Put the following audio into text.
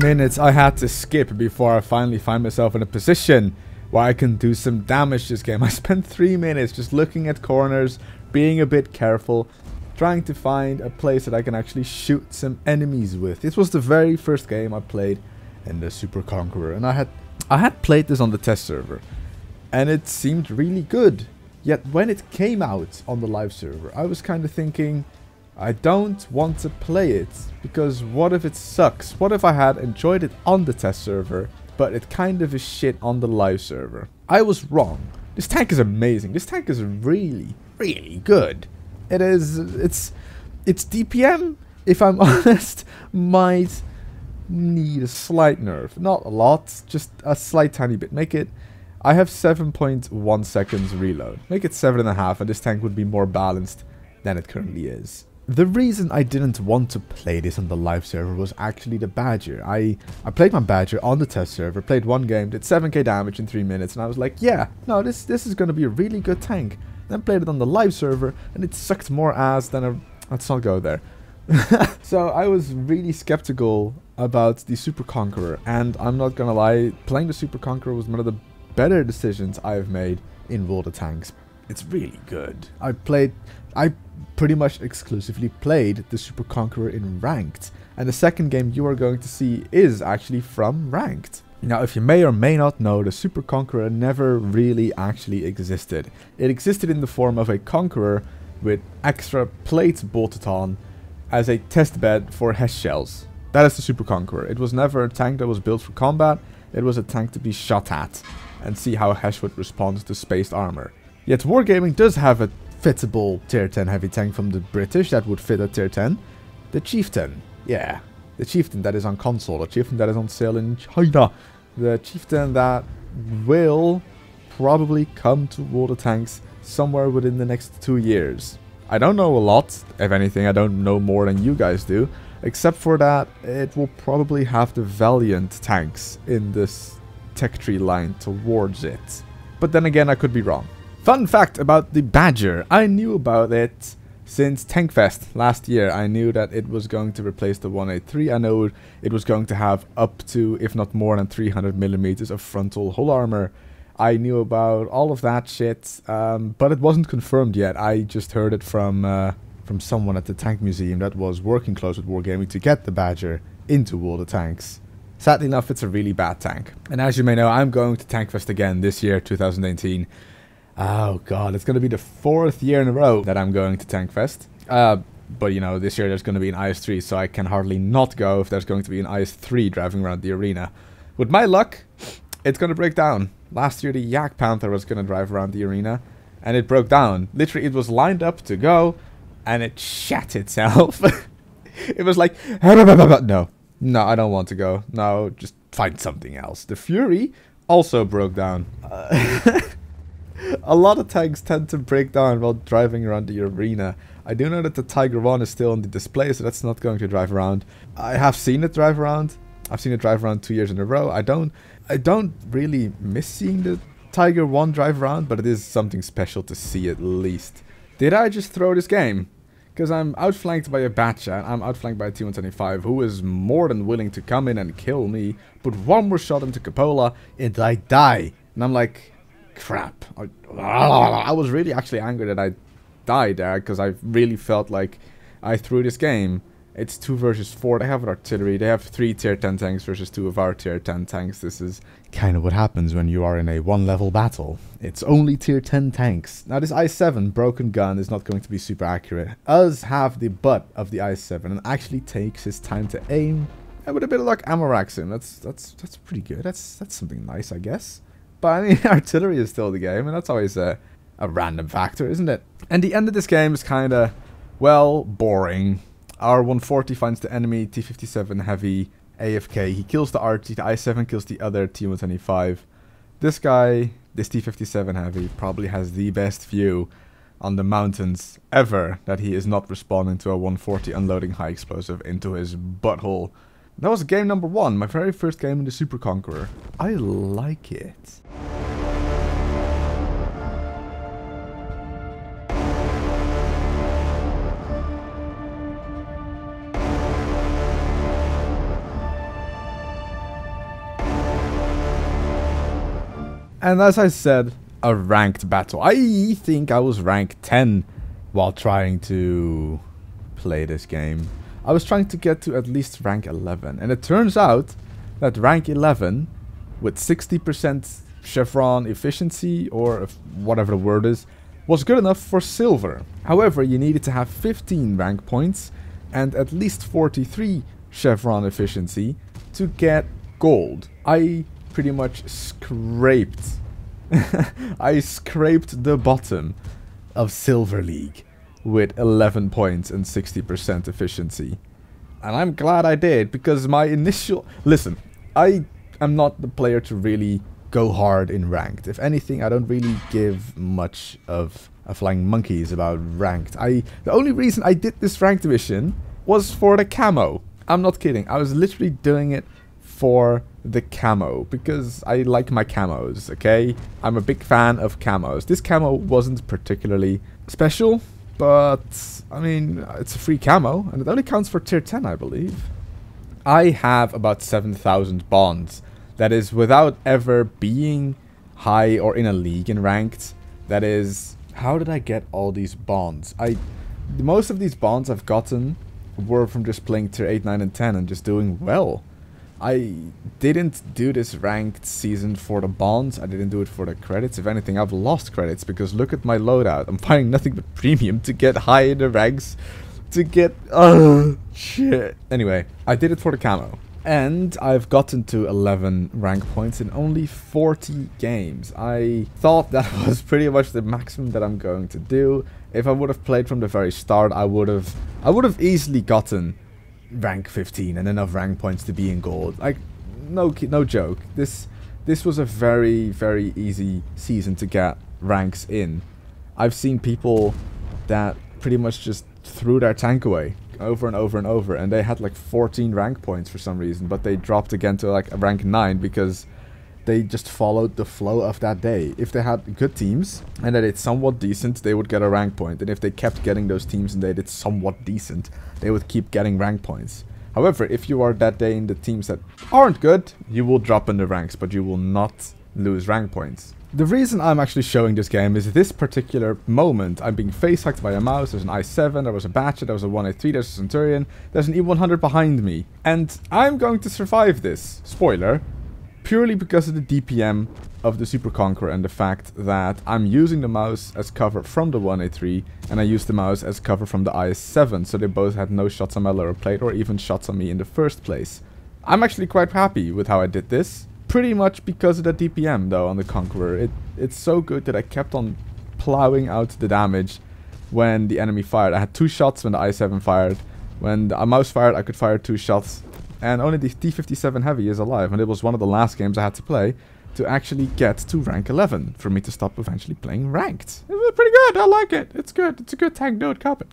Minutes I had to skip before I finally find myself in a position where I can do some damage this game. I spent 3 minutes just looking at corners, being a bit careful, trying to find a place that I can actually shoot some enemies with. This was the very first game I played in the Super Conqueror, and I had played this on the test server, and it seemed really good. Yet when it came out on the live server, I was kind of thinking, I don't want to play it, because what if it sucks? What if I had enjoyed it on the test server, but it kind of is shit on the live server? I was wrong. This tank is amazing. This tank is really, really good. It's DPM, if I'm honest, might need a slight nerf. Not a lot, just a slight tiny bit. I have 7.1 seconds reload. Make it 7.5 and this tank would be more balanced than it currently is. The reason I didn't want to play this on the live server was actually the Badger. I played my Badger on the test server, played one game, did 7k damage in 3 minutes, and I was like, yeah, no, this is going to be a really good tank. Then played it on the live server, and it sucked more ass than a... Let's not go there. So I was really skeptical about the Super Conqueror, and I'm not gonna lie, playing the Super Conqueror was one of the better decisions I've made in World of Tanks. It's really good. I pretty much exclusively played the Super Conqueror in Ranked, and the second game you are going to see is actually from Ranked. Now, if you may or may not know, the Super Conqueror never really actually existed. It existed in the form of a Conqueror with extra plates bolted on as a test bed for HESH shells. That is the Super Conqueror. It was never a tank that was built for combat. It was a tank to be shot at and see how HESH would respond to spaced armor. Yet Wargaming does have a fittable tier 10 heavy tank from the British that would fit a tier 10. The Chieftain. Yeah. The Chieftain that is on console. The Chieftain that is on sale in China. The Chieftain that will probably come to World of Tanks somewhere within the next 2 years. I don't know a lot. If anything, I don't know more than you guys do. Except for that, it will probably have the Valiant tanks in this tech tree line towards it. But then again, I could be wrong. Fun fact about the Badger. I knew about it since Tankfest last year. I knew that it was going to replace the 183. I know it was going to have up to, if not more than 300mm of frontal hull armor. I knew about all of that shit, but it wasn't confirmed yet. I just heard it from someone at the Tank Museum that was working close with Wargaming to get the Badger into World of Tanks. Sadly enough, it's a really bad tank. And as you may know, I'm going to Tankfest again this year, 2018. Oh god, it's going to be the 4th year in a row that I'm going to Tankfest. But you know, this year there's going to be an IS-3, so I can hardly not go if there's going to be an IS-3 driving around the arena. With my luck, it's going to break down. Last year the Yak Panther was going to drive around the arena, and it broke down. Literally, it was lined up to go, and it shat itself. It was like, no, I don't want to go. No, just find something else. The Fury also broke down. A lot of tanks tend to break down while driving around the arena. I do know that the Tiger 1 is still on the display, so that's not going to drive around. I have seen it drive around. I've seen it drive around 2 years in a row. I don't really miss seeing the Tiger 1 drive around, but it is something special to see at least. Did I just throw this game? Because I'm outflanked by a Batcha, and I'm outflanked by a T-125, who is more than willing to come in and kill me, put one more shot into Cupola, and I die. And I'm like, crap. I was really actually angry that I died there, because I really felt like I threw this game. It's 2 versus 4. They have artillery. They have 3 tier 10 tanks versus 2 of our tier 10 tanks. This is kind of what happens when you are in a 1-level battle. It's only tier 10 tanks. Now this i7 broken gun is not going to be super accurate. It does have the butt of the i7 and actually takes his time to aim. And with a bit of luck, ammo racks him. That's pretty good. That's something nice, I guess. But I mean, artillery is still the game, and that's always a random factor, isn't it? And the end of this game is kind of, well, boring. Our 140 finds the enemy T-57 heavy AFK. He kills the RT, the I-7 kills the other T-125. This guy, this T-57 heavy, probably has the best view on the mountains ever that he is not responding to a 140 unloading high explosive into his butthole. That was game number 1, my very first game in the Super Conqueror. I like it. And as I said, a ranked battle. I think I was rank 10 while trying to play this game. I was trying to get to at least rank 11. And it turns out that rank 11 with 60% chevron efficiency, or whatever the word is, was good enough for silver. However, you needed to have 15 rank points and at least 43 chevron efficiency to get gold. I pretty much scraped I scraped the bottom of Silver League with 11 points and 60% efficiency. And I'm glad I did, because my initial... Listen, I am not the player to really go hard in ranked. If anything, I don't really give much of a flying monkeys about ranked. The only reason I did this ranked mission was for the camo. I'm not kidding. I was literally doing it for the camo, because I like my camos, okay? I'm a big fan of camos. This camo wasn't particularly special, but, I mean, it's a free camo, and it only counts for tier 10, I believe. I have about 7,000 bonds. That is without ever being high or in a league in ranked. That is, how did I get all these bonds? Most of these bonds I've gotten were from just playing tier 8, 9, and 10 and just doing well. I didn't do this ranked season for the bonds. I didn't do it for the credits. If anything, I've lost credits, because look at my loadout. I'm buying nothing but premium to get high in the ranks. To get... shit. Anyway, I did it for the camo. And I've gotten to 11 rank points in only 40 games. I thought that was pretty much the maximum that I'm going to do. If I would have played from the very start, I would have easily gotten rank 15 and enough rank points to be in gold. Like, no joke. This was a very, very easy season to get ranks in. I've seen people that pretty much just threw their tank away over and over and over, and they had like 14 rank points for some reason, but they dropped again to like a rank 9 because they just followed the flow of that day. If they had good teams and they did somewhat decent, they would get a rank point. And if they kept getting those teams and they did somewhat decent, they would keep getting rank points. However, if you are that day in the teams that aren't good, you will drop in the ranks, but you will not lose rank points. The reason I'm actually showing this game is this particular moment. I'm being face-hacked by a mouse. There's an I-7, there was a Batchet, there was a 183, there's a Centurion, there's an E-100 behind me. And I'm going to survive this. Spoiler. Purely because of the DPM of the Super Conqueror and the fact that I'm using the mouse as cover from the 183 and I used the mouse as cover from the IS-7, so they both had no shots on my lower plate or even shots on me in the first place. I'm actually quite happy with how I did this. Pretty much because of the DPM though on the Conqueror. It's so good that I kept on plowing out the damage when the enemy fired. I had 2 shots when the I-7 fired. When the mouse fired, I could fire 2 shots. And only the T-57 Heavy is alive, and it was one of the last games I had to play to actually get to rank 11 for me to stop eventually playing ranked. It was pretty good. I like it. It's good. It's a good tank. Don't cop it.